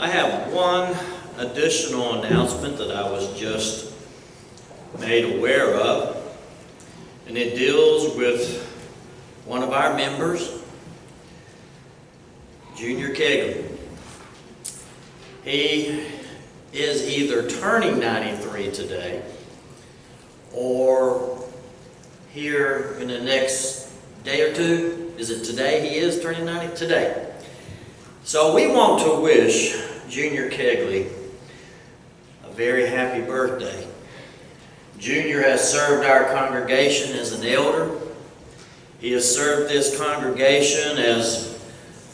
I have one additional announcement that I was just made aware of, and it deals with one of our members, Junior Kegley. He is either turning 93 today or here in the next day or two. Is it today he is turning 90? Today. So we want to wish Junior Kegley a very happy birthday. Junior has served our congregation as an elder. He has served this congregation as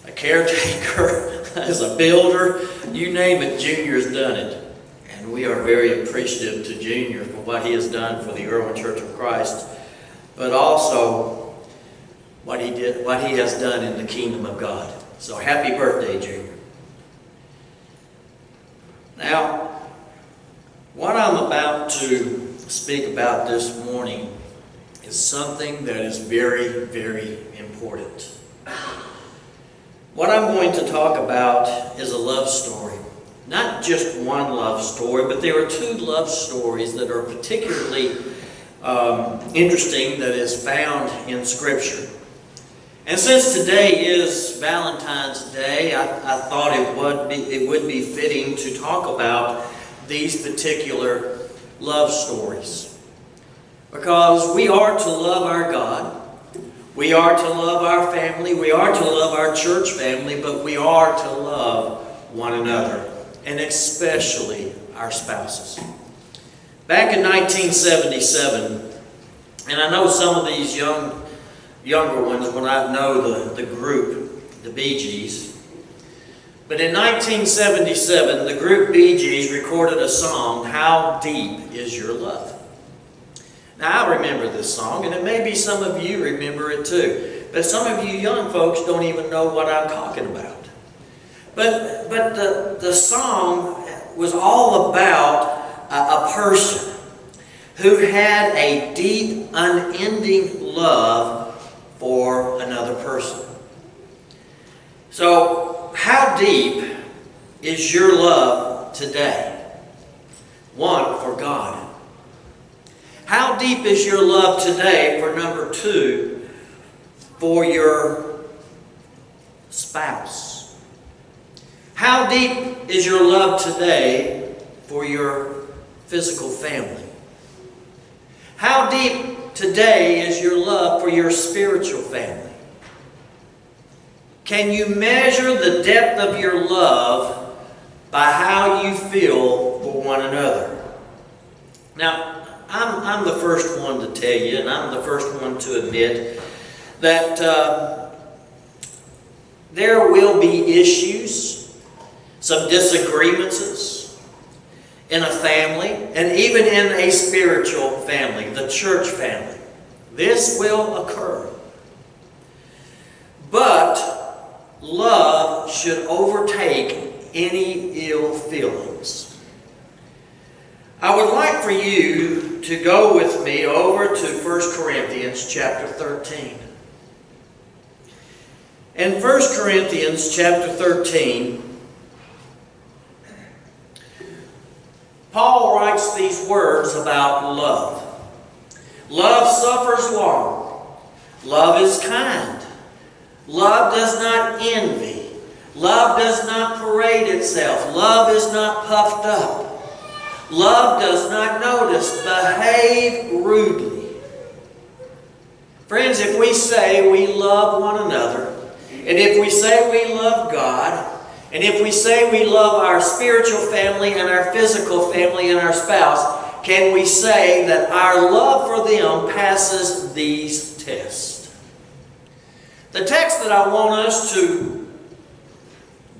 a caretaker, as a builder. You name it, Junior's done it. And we are very appreciative to Junior for what he has done for the Irwin Church of Christ, but also what he has done in the kingdom of God. So happy birthday, Junior. Now, what I'm about to speak about this morning is something that is very, very important. What I'm going to talk about is a love story. Not just one love story, but there are two love stories that are particularly interesting that is found in Scripture. And since today is Valentine's Day, I thought it would be fitting to talk about these particular love stories. Because we are to love our God, we are to love our family, we are to love our church family, but we are to love one another, and especially our spouses. Back in 1977, and I know some of these younger ones when I know the group, the Bee Gees. But in 1977, the group Bee Gees recorded a song, How Deep Is Your Love? Now, I remember this song, and it may be some of you remember it too. But some of you young folks don't even know what I'm talking about. But the song was all about a person who had a deep, unending love for another person. So, how deep is your love today? One, for God. How deep is your love today, for number two, for your spouse? How deep is your love today for your physical family? How deep today is your love for your spiritual family? Can you measure the depth of your love by how you feel for one another? Now, I'm the first one to tell you, and I'm the first one to admit that there will be issues, some disagreements in a family, and even in a spiritual family, the church family. This will occur. But love should overtake any ill feelings. I would like for you to go with me over to 1 Corinthians chapter 13. In 1 Corinthians chapter 13, Paul writes these words about love. Love suffers long. Love is kind. Love does not envy. Love does not parade itself. Love is not puffed up. Love does not behave rudely. Friends, if we say we love one another, and if we say we love God, and if we say we love our spiritual family and our physical family and our spouse, can we say that our love for them passes these tests? The text that I want us to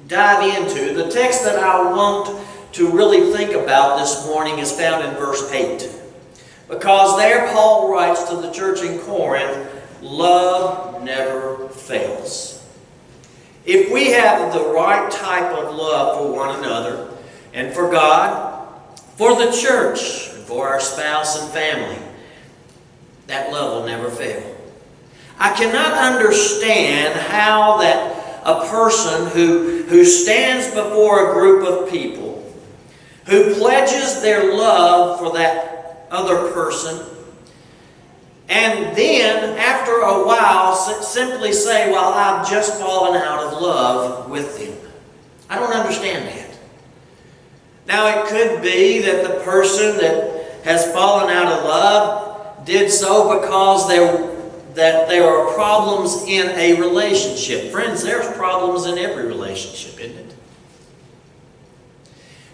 dive into, the text that I want to really think about this morning is found in verse 8. Because there Paul writes to the church in Corinth, love never fails. If we have the right type of love for one another and for God, for the church, and for our spouse and family, that love will never fail. I cannot understand how that a person who stands before a group of people, who pledges their love for that other person, and then, after a while, simply say, well, I've just fallen out of love with them. I don't understand that. Now, it could be that the person that has fallen out of love did so because there are problems in a relationship. Friends, there's problems in every relationship, isn't it?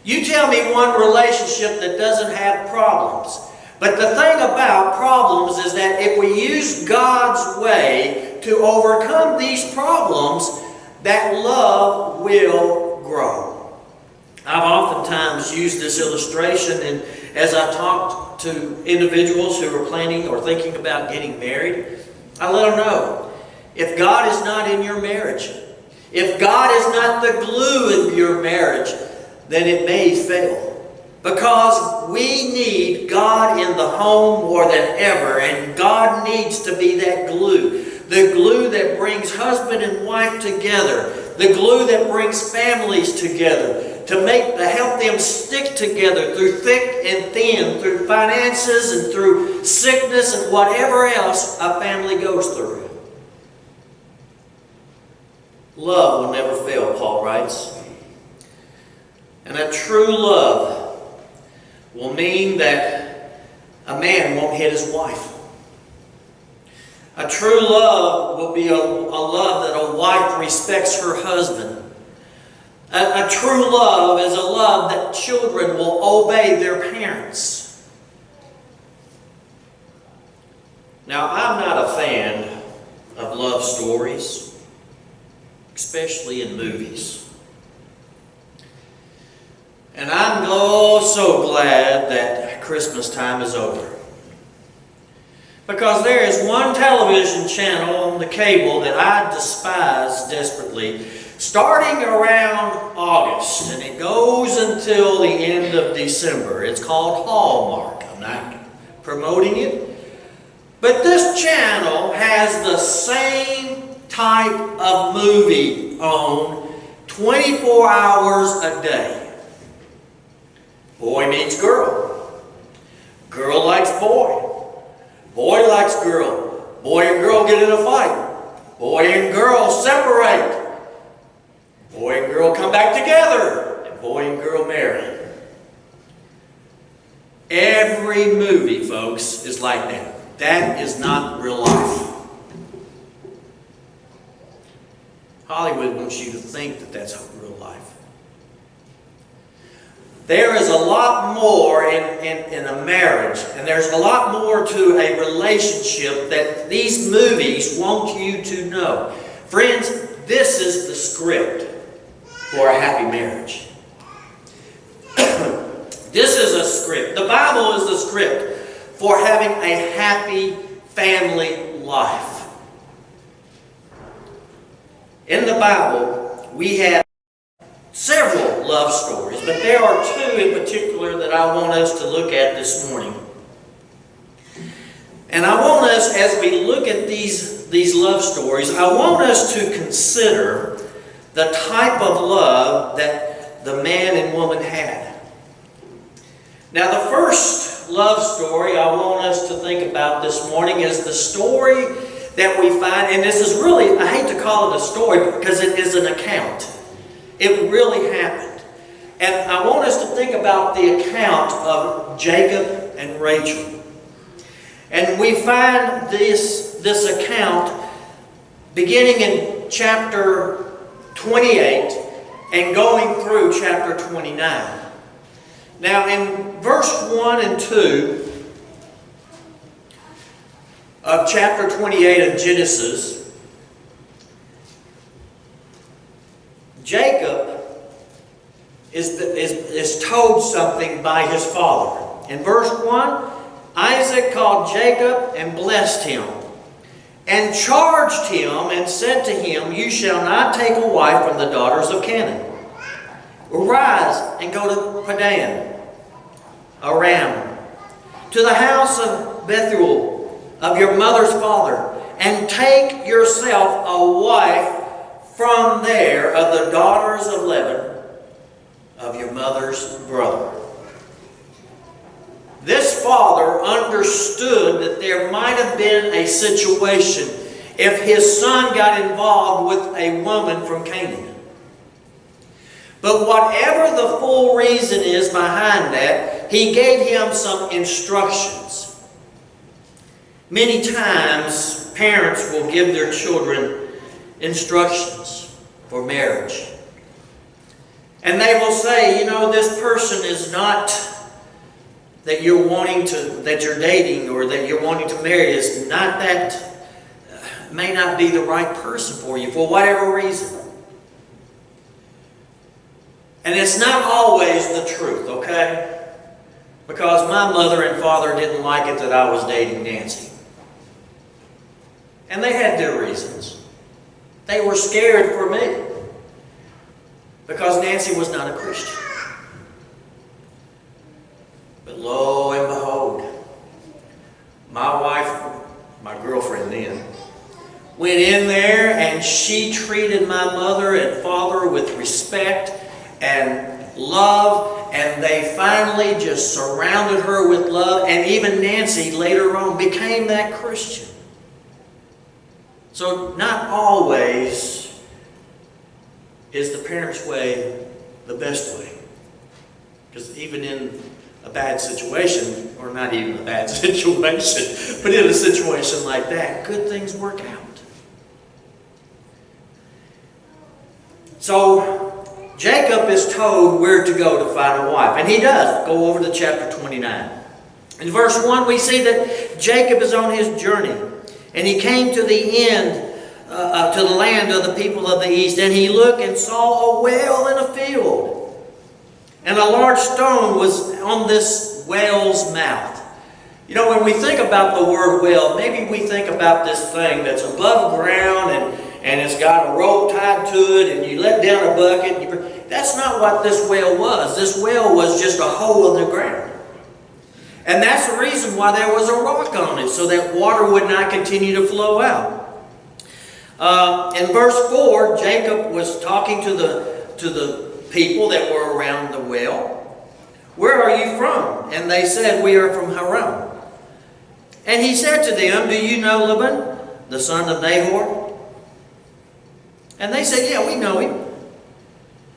You tell me one relationship that doesn't have problems. But the thing about problems is that if we use God's way to overcome these problems, that love will grow. I've oftentimes used this illustration, and as I talk to individuals who are planning or thinking about getting married, I let them know, if God is not in your marriage, if God is not the glue in your marriage, then it may fail. Because we need God in the home more than ever, and God needs to be that glue. The glue that brings husband and wife together. The glue that brings families together. To help them stick together through thick and thin, through finances and through sickness and whatever else a family goes through. Love will never fail, Paul writes. And a true love will mean that a man won't hit his wife. A true love will be a love that a wife respects her husband. A true love is a love that children will obey their parents. Now, I'm not a fan of love stories, especially in movies. And I'm so glad that Christmas time is over. Because there is one television channel on the cable that I despise desperately, starting around August, and it goes until the end of December. It's called Hallmark. I'm not promoting it. But this channel has the same type of movie on 24 hours a day. Boy meets girl. Girl likes boy. Boy likes girl. Boy and girl get in a fight. Boy and girl separate. Boy and girl come back together. And boy and girl marry. Every movie, folks, is like that. That is not real life. Hollywood wants you to think that that's real life. There is a lot more in a marriage, and there's a lot more to a relationship that these movies want you to know. Friends, this is the script for a happy marriage. This is a script. The Bible is the script for having a happy family life. In the Bible, we have several love stories, but there are two in particular that I want us to look at this morning. And I want us, as we look at these love stories, I want us to consider the type of love that the man and woman had. Now, the first love story I want us to think about this morning is the story that we find, and this is really, I hate to call it a story because it is an account. It really happened. And I want us to think about the account of Jacob and Rachel. And we find this account beginning in chapter 28 and going through chapter 29. Now in verse 1 and 2 of chapter 28 of Genesis, Jacob is told something by his father. In verse 1, Isaac called Jacob and blessed him, and charged him and said to him, "You shall not take a wife from the daughters of Canaan. Arise and go to Padan Aram, to the house of Bethuel, of your mother's father, and take yourself a wife from there of the daughters of Laban, of your mother's brother. This father understood that there might have been a situation if his son got involved with a woman from Canaan. But whatever the full reason is behind that, he gave him some instructions. Many times, parents will give their children instructions for marriage. And they will say, you know, this person is not that you're wanting to, that you're dating or that you're wanting to marry is not that, may not be the right person for you for whatever reason. And it's not always the truth, okay? Because my mother and father didn't like it that I was dating Nancy. And they had their reasons. They were scared for me because Nancy was not a Christian. But lo and behold, my wife, my girlfriend then, went in there and she treated my mother and father with respect and love, and they finally just surrounded her with love, and even Nancy later on became that Christian. So not always is the parents' way the best way. Because even in a bad situation, or not even a bad situation, but in a situation like that, good things work out. So Jacob is told where to go to find a wife. And he does. Go over to chapter 29. In verse 1 we see that Jacob is on his journey. And he came to the end, to the land of the people of the east. And he looked and saw a well in a field. And a large stone was on this well's mouth. You know, when we think about the word well, maybe we think about this thing that's above ground and it's got a rope tied to it and you let down a bucket. That's not what this well was. This well was just a hole in the ground. And that's the reason why there was a rock on it, so that water would not continue to flow out. In verse 4, Jacob was talking to the people that were around the well. Where are you from? And they said, we are from Haran. And he said to them, do you know Laban, the son of Nahor? And they said, yeah, we know him.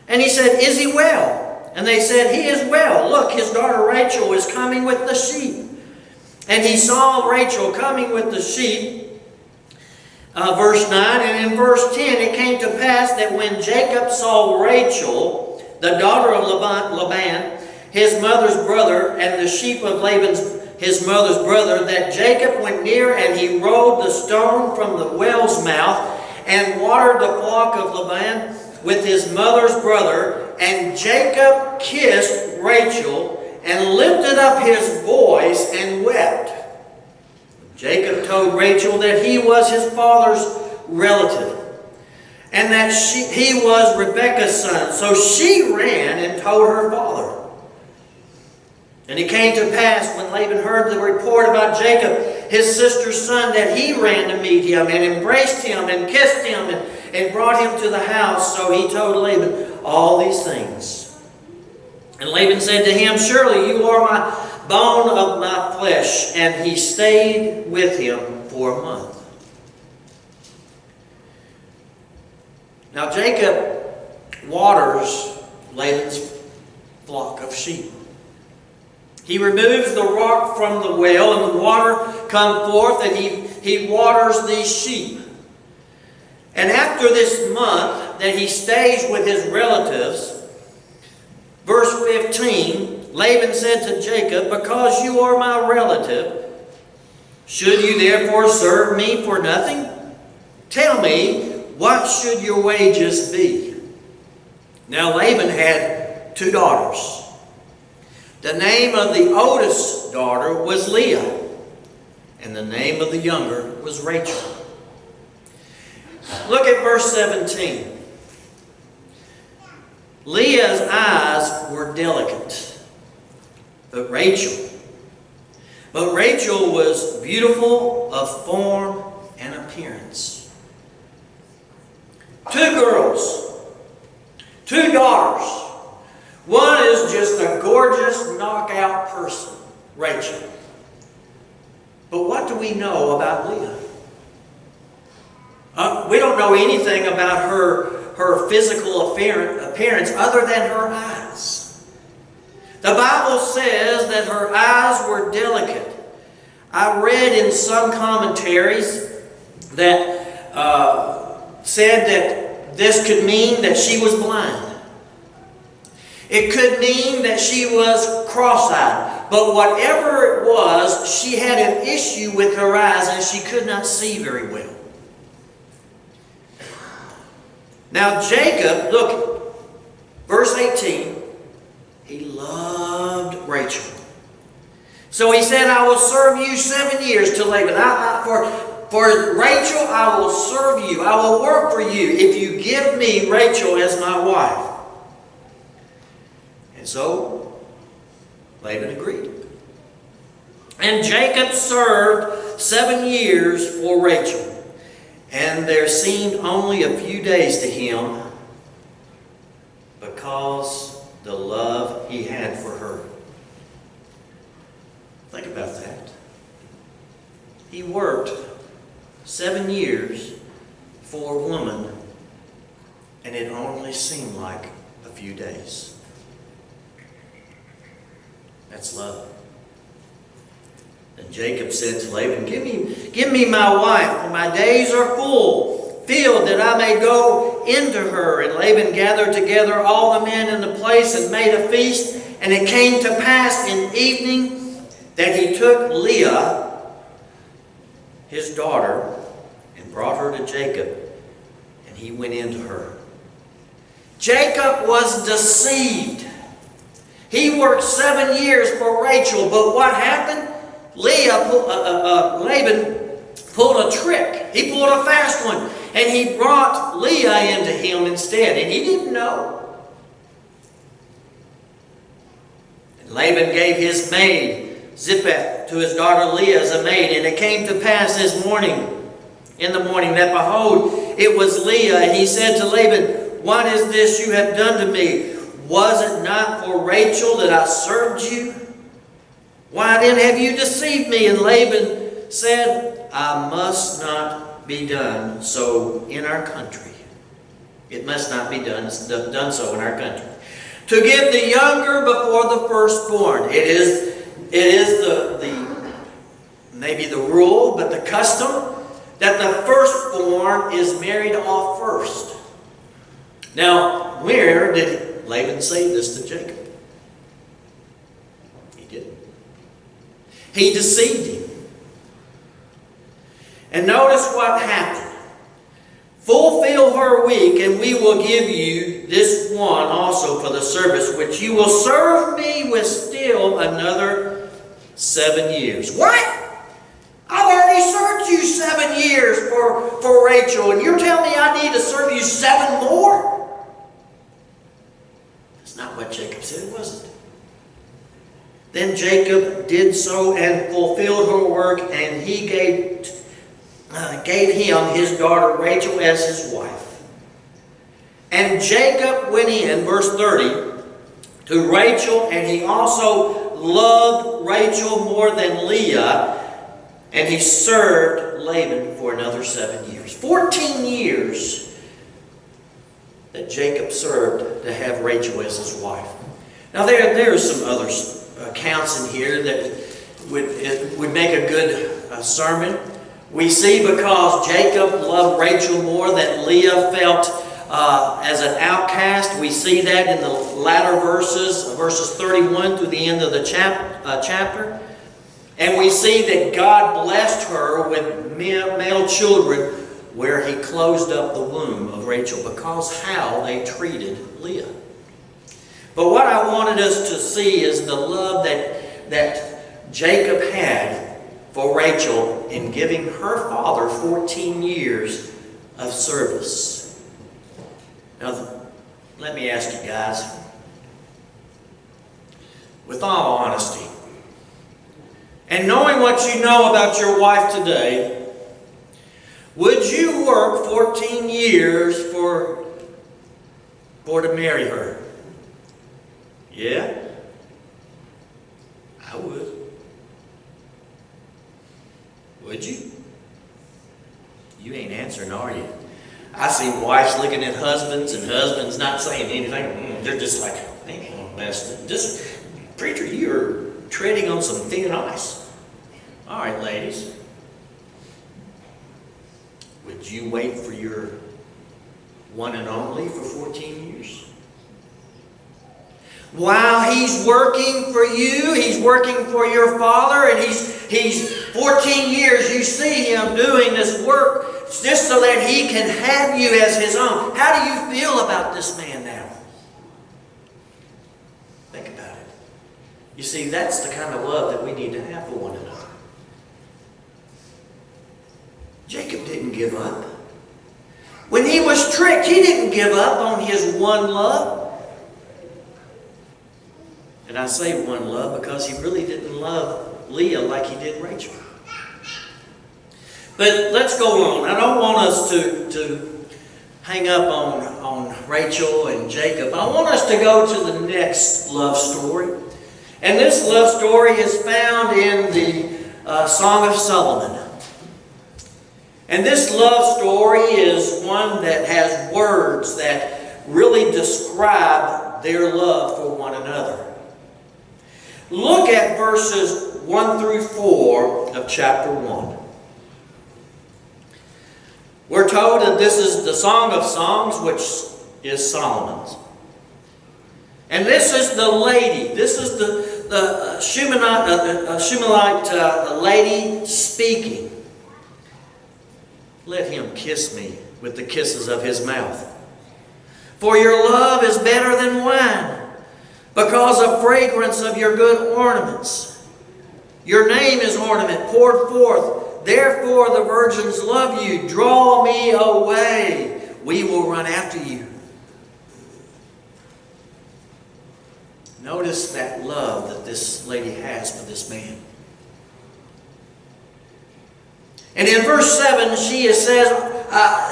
And he said, is he well? And they said, he is well. Look, his daughter Rachel is coming with the sheep. And he saw Rachel coming with the sheep. Verse 9, and in verse 10, it came to pass that when Jacob saw Rachel, the daughter of Laban, his mother's brother, and the sheep of his mother's brother, that Jacob went near and he rolled the stone from the well's mouth and watered the flock of Laban with his mother's brother. And Jacob kissed Rachel and lifted up his voice and wept. Jacob told Rachel that he was his father's relative and that he was Rebekah's son. So she ran and told her father. And it came to pass when Laban heard the report about Jacob, his sister's son, that he ran to meet him and embraced him and kissed him and brought him to the house. So he told Laban all these things. And Laban said to him, surely you are my bone of my flesh. And he stayed with him for a month. Now Jacob waters Laban's flock of sheep. He removes the rock from the well, and the water comes forth, and he waters these sheep. And after this month that he stays with his relatives, verse 15, Laban said to Jacob, because you are my relative, should you therefore serve me for nothing? Tell me, what should your wages be? Now Laban had 2 daughters. The name of the oldest daughter was Leah, and the name of the younger was Rachel. Look at verse 17. Leah's eyes were delicate, but Rachel was beautiful of form and appearance. 2 girls, 2 daughters. One is just a gorgeous knockout person, Rachel. But what do we know about Leah? We don't know anything about her physical appearance other than her eyes. The Bible says that her eyes were delicate. I read in some commentaries that said that this could mean that she was blind. It could mean that she was cross-eyed. But whatever it was, she had an issue with her eyes and she could not see very well. Now Jacob, look, verse 18, he loved Rachel. So he said, I will serve you 7 years to Laban. For Rachel, I will serve you. I will work for you if you give me Rachel as my wife. And so Laban agreed. And Jacob served 7 years for Rachel. And there seemed only a few days to him because the love he had for her. Think about that. He worked 7 years for a woman, and it only seemed like a few days. That's love. And Jacob said to Laban, Give me my wife, for my days are filled, that I may go into her. And Laban gathered together all the men in the place and made a feast. And it came to pass in evening that he took Leah, his daughter, and brought her to Jacob, and he went into her. Jacob was deceived. He worked 7 years for Rachel, but what happened? Laban pulled a trick. He pulled a fast one, and he brought Leah into him instead, and he didn't know. And Laban gave his maid Zippah to his daughter Leah as a maid, and it came to pass in the morning, that behold, it was Leah, and he said to Laban, What is this you have done to me? Was it not for Rachel that I served you? Why then have you deceived me? And Laban said, I must not be done so in our country. It must not be done so in our country. To give the younger before the firstborn. It is the maybe the rule, but the custom that the firstborn is married off first. Now, where did Laban say this to Jacob? He didn't. He deceived him. And notice what happened. Fulfill her week, and we will give you this one also for the service, which you will serve me with still another 7 years. What? I've already served you 7 years for Rachel, and you're telling me I need to serve you 7 more? That's not what Jacob said, was it? Then Jacob did so and fulfilled her work, and he gave him his daughter Rachel as his wife. And Jacob went in, verse 30, to Rachel, and he also loved Rachel more than Leah, and he served Laban for another 7 years. 14 years that Jacob served to have Rachel as his wife. Now there are some other accounts in here that would make a good sermon. We see because Jacob loved Rachel more than Leah felt as an outcast. We see that in the latter verses 31 through the end of the chapter. And we see that God blessed her with male children where he closed up the womb of Rachel because how they treated Leah. But what I wanted us to see is the love that Jacob had for Rachel in giving her father 14 years of service. Now, let me ask you guys, with all honesty, and knowing what you know about your wife today, Would you work 14 years for to marry her? Yeah? I would. Would you? You ain't answering, are you? I see wives looking at husbands and husbands not saying anything. They're just like, just, preacher, you're treading on some thin ice. All right, ladies. Would you wait for your one and only for 14 years? While he's working for you, he's working for your father, and he's 14 years, you see him doing this work just so that he can have you as his own. How do you feel about this man now? Think about it. You see, that's the kind of love that we need to have for one another. Jacob didn't give up. When he was tricked, he didn't give up on his one love. And I say one love because he really didn't love Leah like he did Rachel. But let's go on. I don't want us to hang up on Rachel and Jacob. I want us to go to the next love story. And this love story is found in the Song of Solomon. And this love story is one that has words that really describe their love for one another. Look at verses 1 through 4 of chapter 1. We're told that this is the Song of Songs, which is Solomon's. And this is the lady. This is the Shunammite lady speaking. Let him kiss me with the kisses of his mouth. For your love is better than wine, because of fragrance of your good ornaments. Your name is ornament poured forth. Therefore the virgins love you. Draw me away. We will run after you. Notice that love that this lady has for this man. And in verse 7, she says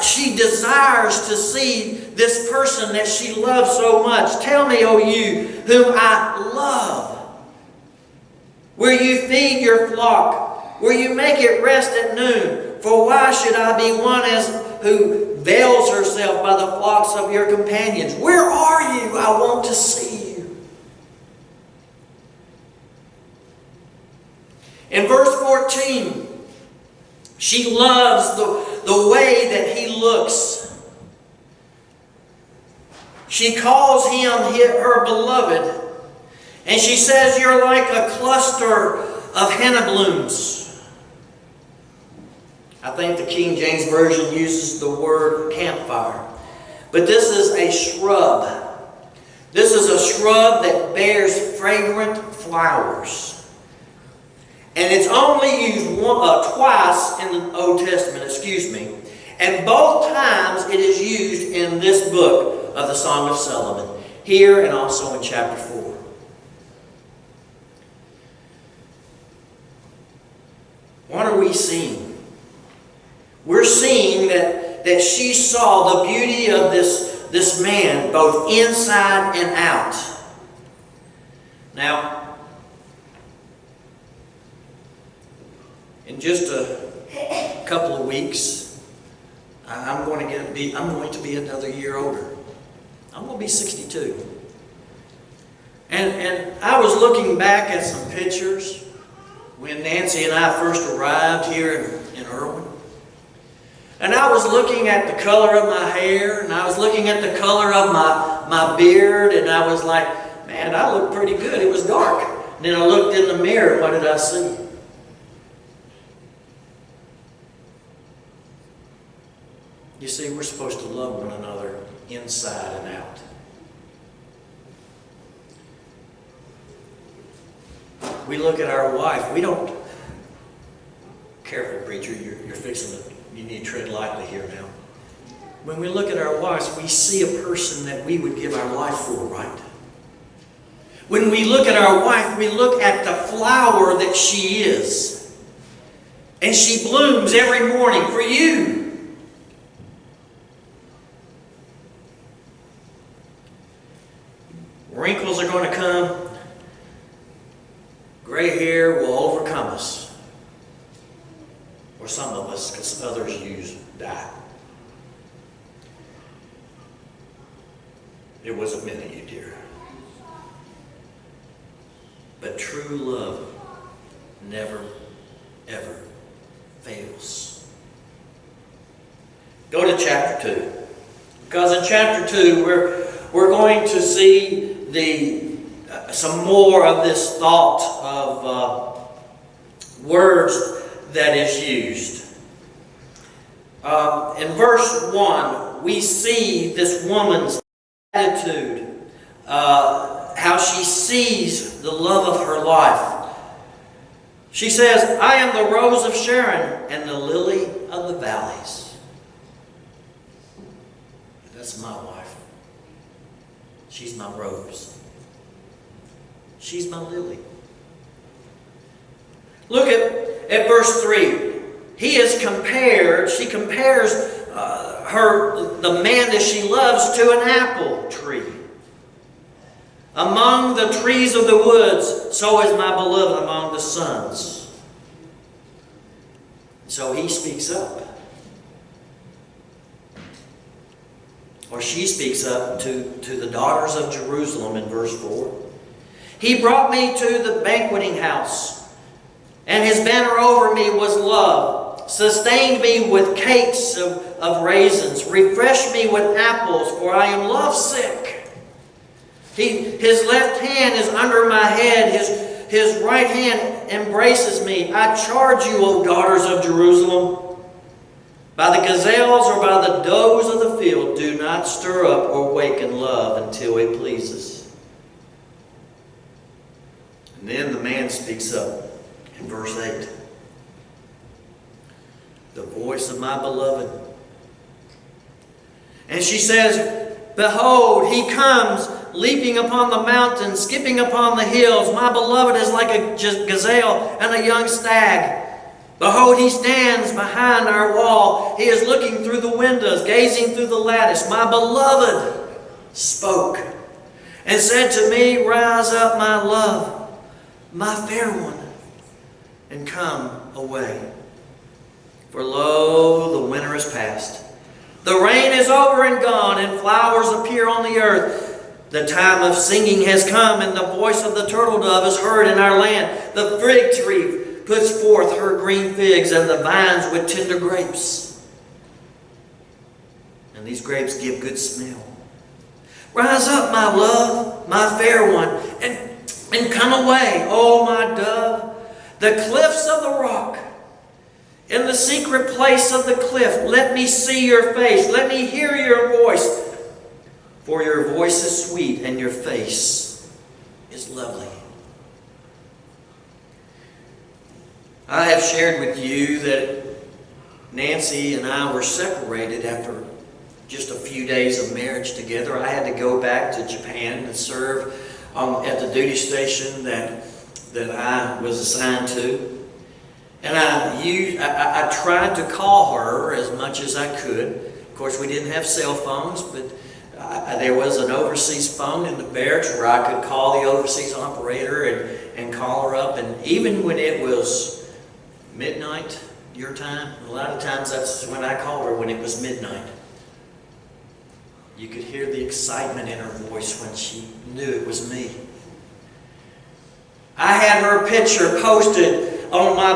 she desires to see this person that she loves so much. Tell me, O you, whom I love. Will you feed your flock? Will you make it rest at noon? For why should I be one who veils herself by the flocks of your companions? Where are you? I want to see you. In verse 14, she loves the way that he looks. She calls him her beloved. And she says, you're like a cluster of henna blooms. I think the King James Version uses the word campfire. But this is a shrub. This is a shrub that bears fragrant flowers. And it's only used twice in the Old Testament, And both times it is used in this book of the Song of Solomon. Here and also in chapter 4. What are we seeing? We're seeing that she saw the beauty of this man, both inside and out. Now, in just a couple of weeks, I'm going to be another year older. I'm going to be 62. And I was looking back at some pictures when Nancy and I first arrived here in Irwin. And I was looking at the color of my hair, and I was looking at the color of my beard, and I was like, man, I look pretty good. It was dark. And then I looked in the mirror, and what did I see? You see, we're supposed to love one another inside and out. We look at our wife. We don't... Careful, preacher. You're fixing to... You need to tread lightly here now. When we look at our wives, we see a person that we would give our life for, right? When we look at our wife, we look at the flower that she is. And she blooms every morning for you. wrinkles are going to come. Gray hair will overcome us. Or some of us, because others use dye. It wasn't meant of you, dear. But true love never, ever fails. Go to chapter 2. Because in chapter 2, we're going to see some more of this thought of words that is used. In verse 1, we see this woman's attitude, how she sees the love of her life. She says, I am the rose of Sharon and the lily of the valleys. That's my wife. She's my rose. She's my lily. Look at verse 3. She compares the man that she loves to an apple tree. Among the trees of the woods, so is my beloved among the sons. So he speaks up. Or she speaks up to the daughters of Jerusalem in verse 4. He brought me to the banqueting house, and his banner over me was love, sustained me with cakes of raisins, refreshed me with apples, for I am lovesick. His left hand is under my head, his right hand embraces me. I charge you, O daughters of Jerusalem, by the gazelles or by the does of the field, do not stir up or waken love until it pleases. And then the man speaks up in verse 8. The voice of my beloved. And she says, behold, he comes, leaping upon the mountains, skipping upon the hills. My beloved is like a gazelle and a young stag. Behold, he stands behind our wall. He is looking through the windows, gazing through the lattice. My beloved spoke and said to me, rise up, my love, my fair one, and come away. For lo, the winter is past. The rain is over and gone, and flowers appear on the earth. The time of singing has come, and the voice of the turtle dove is heard in our land. The fig tree puts forth her green figs, and the vines with tender grapes. And these grapes give good smell. Rise up, my love, my fair one, and come away, O my dove. The cliffs of the rock, in the secret place of the cliff, let me see your face, let me hear your voice. For your voice is sweet, and your face is lovely. I have shared with you that Nancy and I were separated after just a few days of marriage together. I had to go back to Japan and serve at the duty station that I was assigned to. And I tried to call her as much as I could. Of course, we didn't have cell phones, but there was an overseas phone in the barracks where I could call the overseas operator and call her up. And even when it was midnight, your time, a lot of times that's when I called her, when it was midnight. You could hear the excitement in her voice when she knew it was me. I had her picture posted on my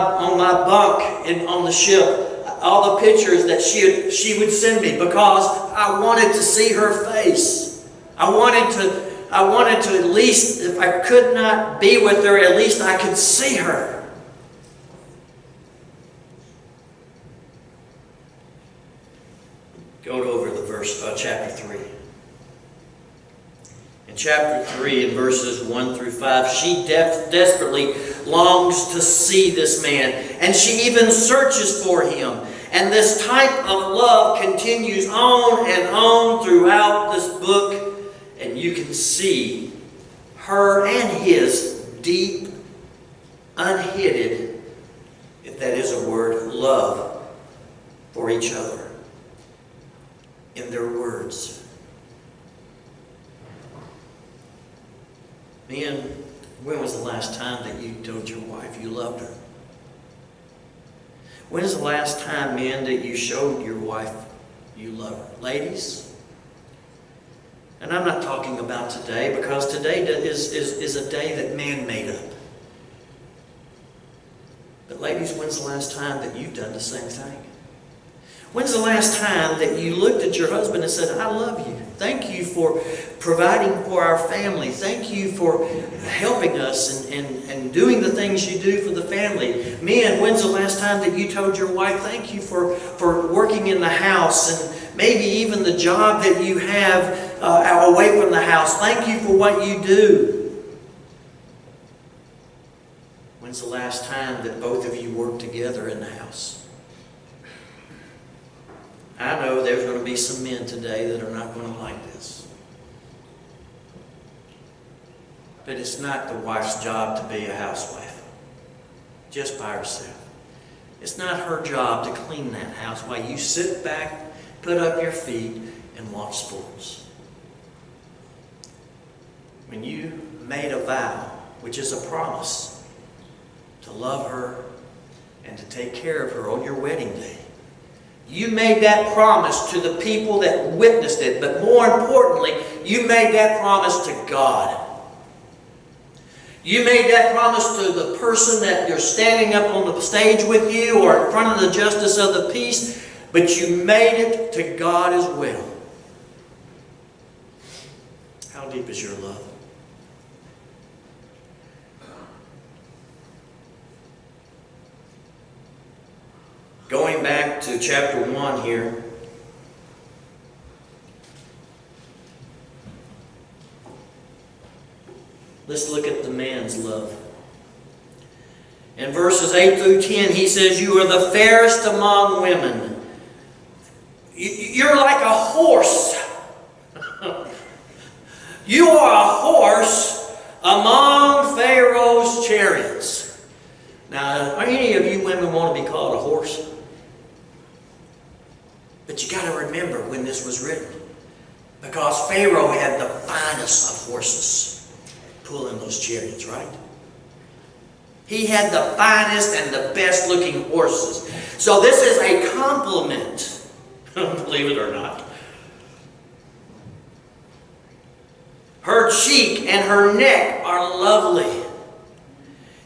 bunk on the ship. All the pictures that she would send me, because I wanted to see her face. I wanted to at least, if I could not be with her, at least I could see her. Go over the chapter 3. In chapter 3, in verses 1 through 5, she desperately longs to see this man, and she even searches for him. And this type of love continues on and on throughout this book, and you can see her and his deep, unhidden, if that is a word, love for each other in their words. Men, when was the last time that you told your wife you loved her? When is the last time, men, that you showed your wife you love her? Ladies? And I'm not talking about today, because today is a day that man made up. But ladies, when's the last time that you've done the same thing? When's the last time that you looked at your husband and said, I love you. Thank you for providing for our family. Thank you for helping us and doing the things you do for the family. Men, when's the last time that you told your wife, thank you for working in the house and maybe even the job that you have away from the house. Thank you for what you do. When's the last time that both of you worked together in the house? I know there's going to be some men today that are not going to like this. But it's not the wife's job to be a housewife, just by herself. It's not her job to clean that house while you sit back, put up your feet, and watch sports. When you made a vow, which is a promise, to love her and to take care of her on your wedding day, you made that promise to the people that witnessed it, but more importantly, you made that promise to God. You made that promise to the person that you're standing up on the stage with you or in front of the justice of the peace, but you made it to God as well. How deep is your love? Going back to chapter 1 here. Let's look at the man's love. In verses 8 through 10, he says, you are the fairest among women. You're like a horse. You are a horse among Pharaoh's chariots. Now, any of you women want to be called a horse? But you got to remember when this was written. Because Pharaoh had the finest of horses pulling those chariots, right? He had the finest and the best looking horses. So this is a compliment, believe it or not. Her cheek and her neck are lovely.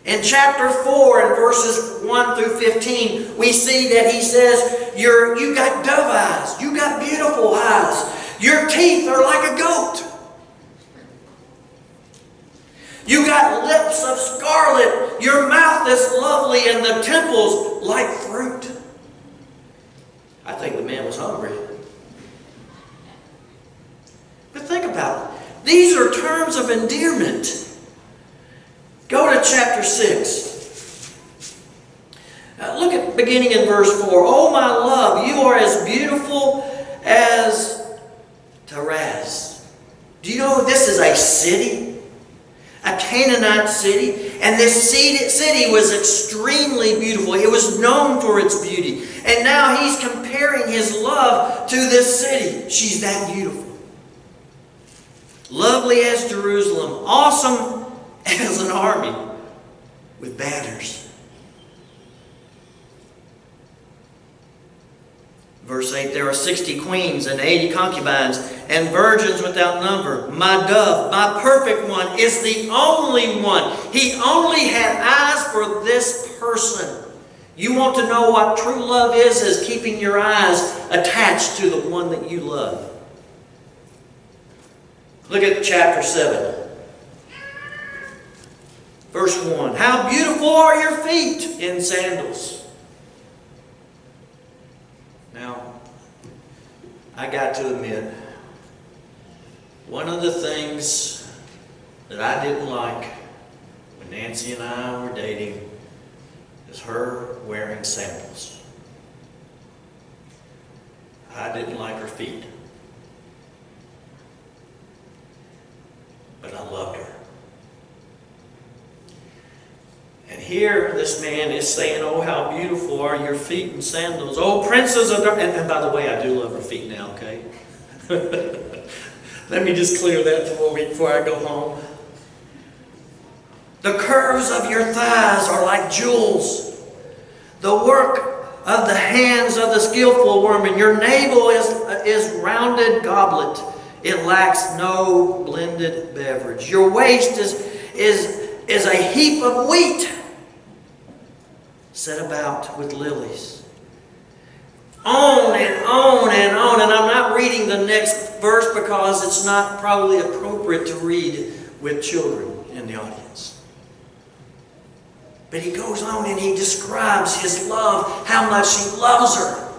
In chapter 4 and verses 1 through 15, we see that he says, you got dove eyes. You got beautiful eyes. Your teeth are like a goat. You got lips of scarlet. Your mouth is lovely and the temples like fruit. I think the man was hungry. But think about it. These are terms of endearment. Go to chapter 6. Look at beginning in verse 4. Oh, my love, you are as beautiful as Taraz. Do you know this is a city? A Canaanite city. And this city was extremely beautiful. It was known for its beauty. And now he's comparing his love to this city. She's that beautiful. Lovely as Jerusalem. Awesome as an army with banners. Verse 8, there are 60 queens and 80 concubines and virgins without number. My dove, my perfect one, is the only one. He only had eyes for this person. You want to know what true love is keeping your eyes attached to the one that you love. Look at chapter 7. Verse 1. How beautiful are your feet in sandals. Now, I got to admit, one of the things that I didn't like when Nancy and I were dating is her wearing sandals. I didn't like her feet. But I loved her. And here this man is saying, oh, how beautiful are your feet in sandals. Oh, princes of darkness. And by the way, I do love her feet now, okay? Let me just clear that before I go home. The curves of your thighs are like jewels. The work of the hands of the skillful workman. Your navel is rounded goblet. It lacks no blended beverage. Your waist is a heap of wheat set about with lilies. On and on and on. And I'm not reading the next verse because it's not probably appropriate to read with children in the audience. But he goes on and he describes his love, how much he loves her.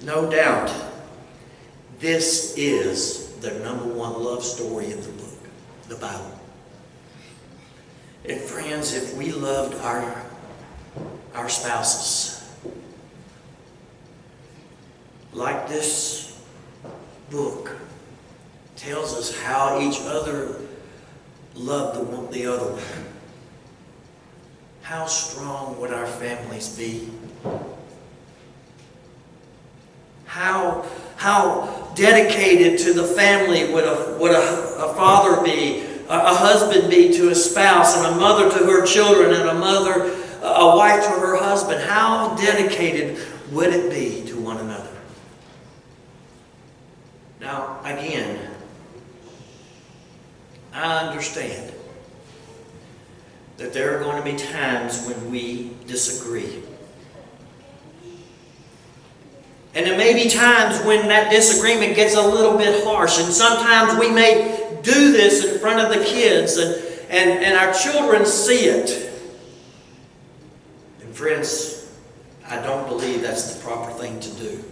No doubt, this is the #1 love story in the book, the Bible. And friends, if we loved our spouses like this book tells us how each other loved the other one, how strong would our families be? How dedicated to the family would a father be, a husband be to a spouse, and a mother to her children, and a wife to her husband. How dedicated would it be to one another? Now, again, I understand that there are going to be times when we disagree. And there may be times when that disagreement gets a little bit harsh. And sometimes we may do this in front of the kids and our children see it. And friends, I don't believe that's the proper thing to do.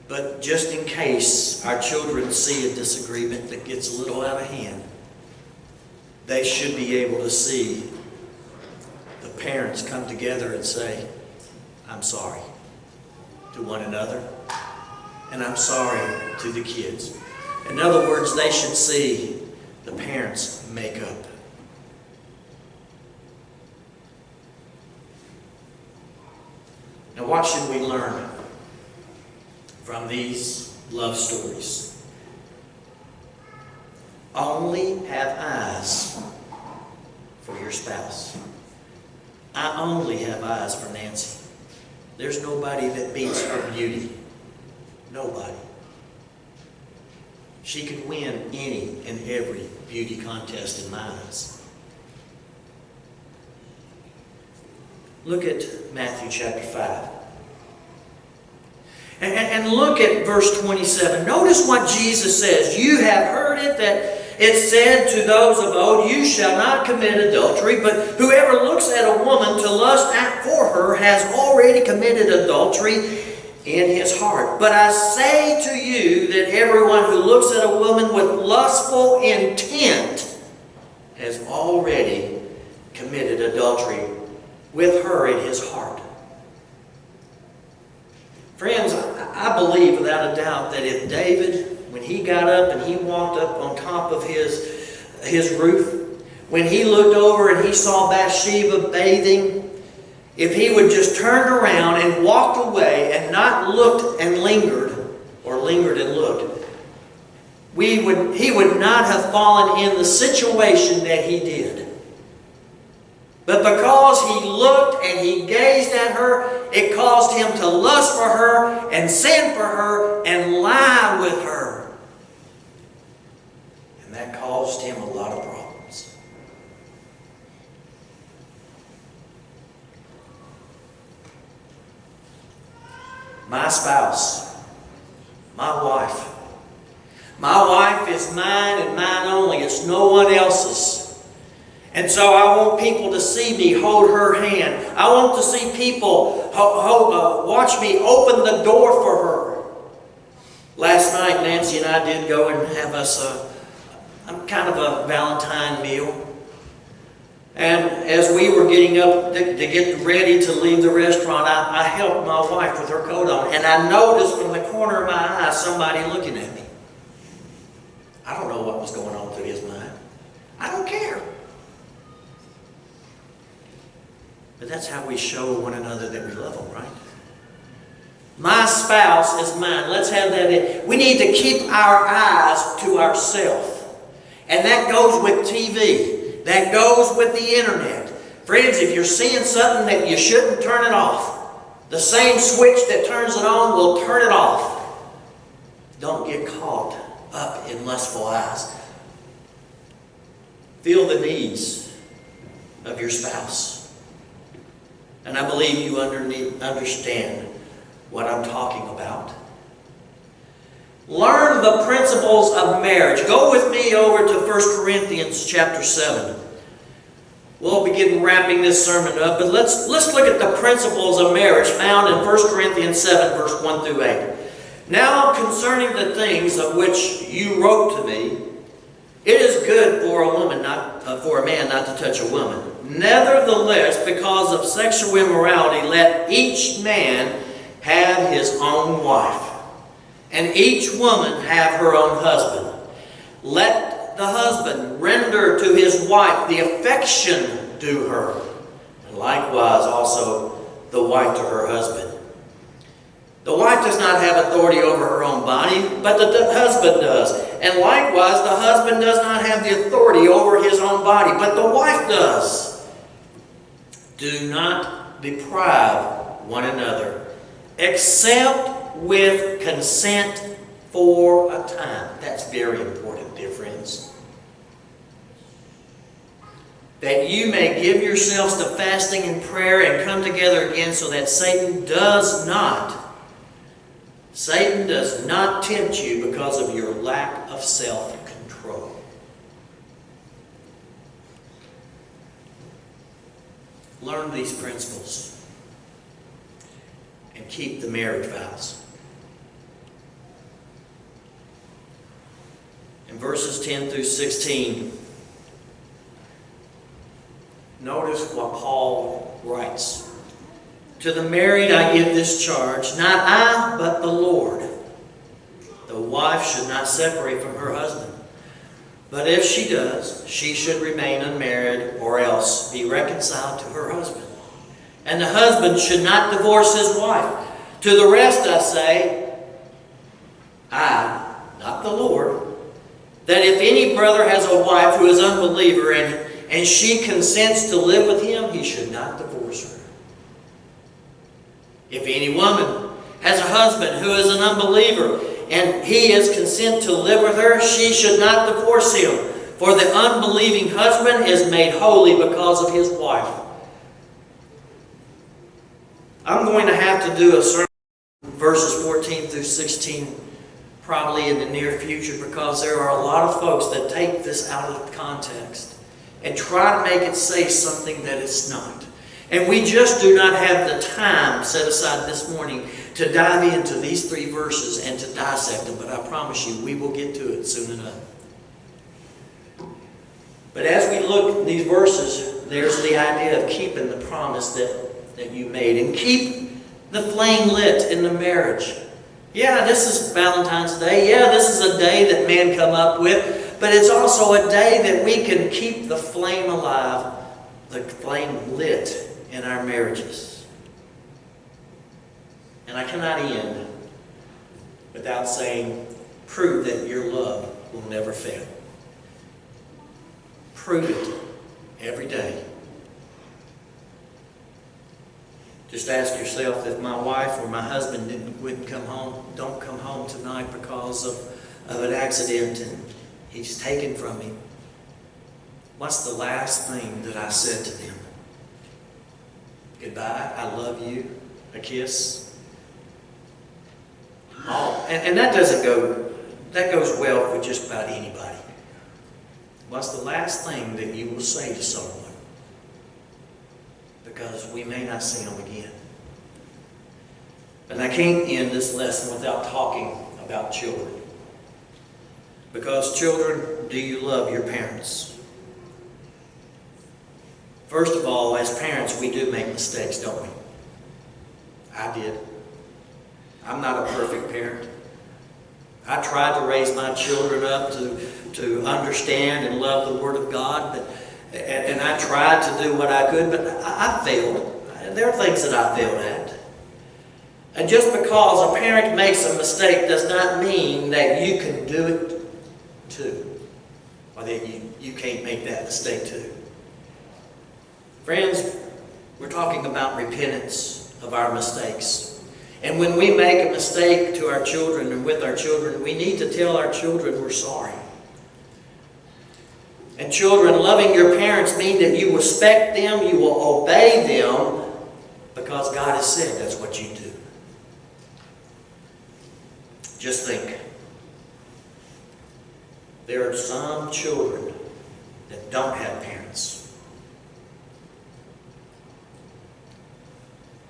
But just in case our children see a disagreement that gets a little out of hand, they should be able to see the parents come together and say, I'm sorry to one another, and I'm sorry to the kids. In other words, they should see the parents make up. Now, what should we learn from these love stories? Only have eyes for your spouse. I only have eyes for Nancy. There's nobody that beats her beauty. Nobody. She could win any and every beauty contest in my eyes. Look at Matthew chapter 5. And look at verse 27. Notice what Jesus says. You have heard it that it said to those of old, you shall not commit adultery, but whoever looks at a woman to lust for her has already committed adultery in his heart. But I say to you that everyone who looks at a woman with lustful intent has already committed adultery with her in his heart. Friends, I believe without a doubt that if David, when he got up and he walked up on top of his roof, when he looked over and he saw Bathsheba bathing, if he would just turn around and walked away and not looked and lingered, or lingered and looked, he would not have fallen in the situation that he did. But because he looked and he gazed at her, it caused him to lust for her and sin for her and lie with her. And that caused him a lot of problems. My spouse, my wife. My wife is mine and mine only. It's no one else's. And so I want people to see me hold her hand. I want to see people watch me open the door for her. Last night, Nancy and I did go and have us kind of a Valentine meal. And as we were getting up to get ready to leave the restaurant, I helped my wife with her coat on. And I noticed from the corner of my eye somebody looking at me. I don't know what was going on through his mind. I don't care. But that's how we show one another that we love them, right? My spouse is mine. Let's have that in. We need to keep our eyes to ourselves. And that goes with TV. That goes with the internet. Friends, if you're seeing something that you shouldn't, turn it off. The same switch that turns it on will turn it off. Don't get caught up in lustful eyes. Feel the needs of your spouse. And I believe you understand what I'm talking about. Learn the principles of marriage. Go with me over to 1 Corinthians chapter 7. We'll begin wrapping this sermon up, but let's look at the principles of marriage found in 1 Corinthians 7, verse 1 through 8. Now concerning the things of which you wrote to me, it is good for a man not to touch a woman. Nevertheless, because of sexual immorality, let each man have his own wife, and each woman have her own husband. Let the husband render to his wife the affection due her, and likewise also the wife to her husband. The wife does not have authority over her own body, but the husband does. And likewise, the husband does not have the authority over his own body, but the wife does. Do not deprive one another, except with consent for a time. That's very important, dear friends. That you may give yourselves to fasting and prayer and come together again, so that Satan does not tempt you because of your lack of self-control. Learn these principles and keep the marriage vows. In verses 10 through 16, notice what Paul writes. To the married I give this charge, not I, but the Lord. The wife should not separate from her husband. But if she does, she should remain unmarried, or else be reconciled to her husband. And the husband should not divorce his wife. To the rest I say, I, not the Lord, that if any brother has a wife who is unbeliever, and she consents to live with him, he should not divorce her. If any woman has a husband who is an unbeliever, and he is content to live with her, she should not divorce him. For the unbelieving husband is made holy because of his wife. I'm going to have to do a sermon, verses 14 through 16, probably in the near future, because there are a lot of folks that take this out of context and try to make it say something that it's not. And we just do not have the time set aside this morning to dive into these 3 verses and to dissect them. But I promise you, we will get to it soon enough. But as we look at these verses, there's the idea of keeping the promise that you made. And keep the flame lit in the marriage. Yeah, this is Valentine's Day. Yeah, this is a day that men come up with. But it's also a day that we can keep the flame alive, the flame lit in our marriages. And I cannot end without saying, prove that your love will never fail. Prove it every day. Just ask yourself, if my wife or my husband don't come home tonight because of an accident and he's taken from me, what's the last thing that I said to them? Goodbye, I love you, a kiss. Oh, and that goes well with just about anybody. What's the last thing that you will say to someone? Because we may not see them again. And I can't end this lesson without talking about children. Because children, do you love your parents? First of all, as parents, we do make mistakes, don't we? I did. I'm not a perfect parent. I tried to raise my children up to understand and love the Word of God, and I tried to do what I could, but I failed. There are things that I failed at. And just because a parent makes a mistake does not mean that you can do it too. Or that you can't make that mistake too. Friends, we're talking about repentance of our mistakes. And when we make a mistake to our children and with our children, we need to tell our children we're sorry. And children, loving your parents means that you respect them, you will obey them, because God has said that's what you do. Just think. There are some children that don't have parents.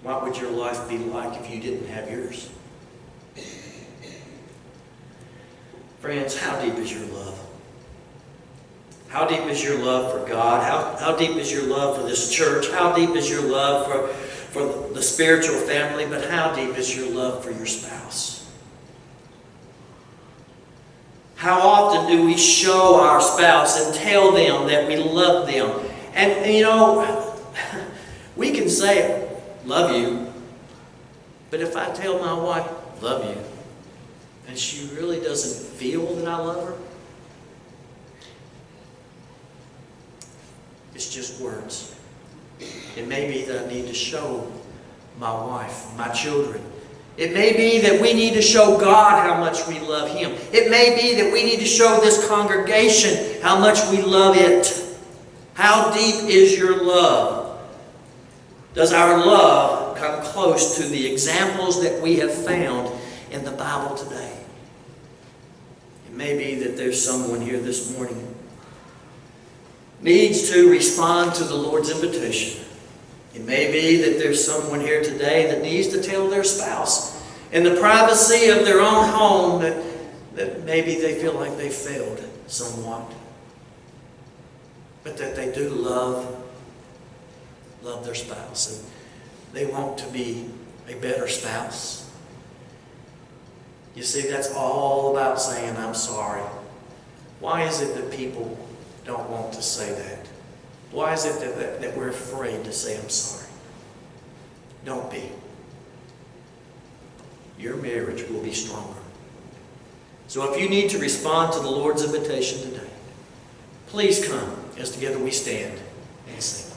What would your life be like if you didn't have yours? Friends, how deep is your love? How deep is your love for God? How deep is your love for this church? How deep is your love for the spiritual family? But how deep is your love for your spouse? How often do we show our spouse and tell them that we love them? And you know, we can say, love you. But if I tell my wife, love you, and she really doesn't feel that I love her, it's just words. It may be that I need to show my wife, my children. It may be that we need to show God how much we love Him. It may be that we need to show this congregation how much we love it. How deep is your love? Does our love come close to the examples that we have found in the Bible today? It may be that there's someone here this morning needs to respond to the Lord's invitation. It may be that there's someone here today that needs to tell their spouse in the privacy of their own home that maybe they feel like they failed somewhat, but that they do love their spouse and they want to be a better spouse. You see, that's all about saying, I'm sorry. Why is it that people don't want to say that? Why is it that we're afraid to say, I'm sorry? Don't be. Your marriage will be stronger. So if you need to respond to the Lord's invitation today, please come as together we stand and sing.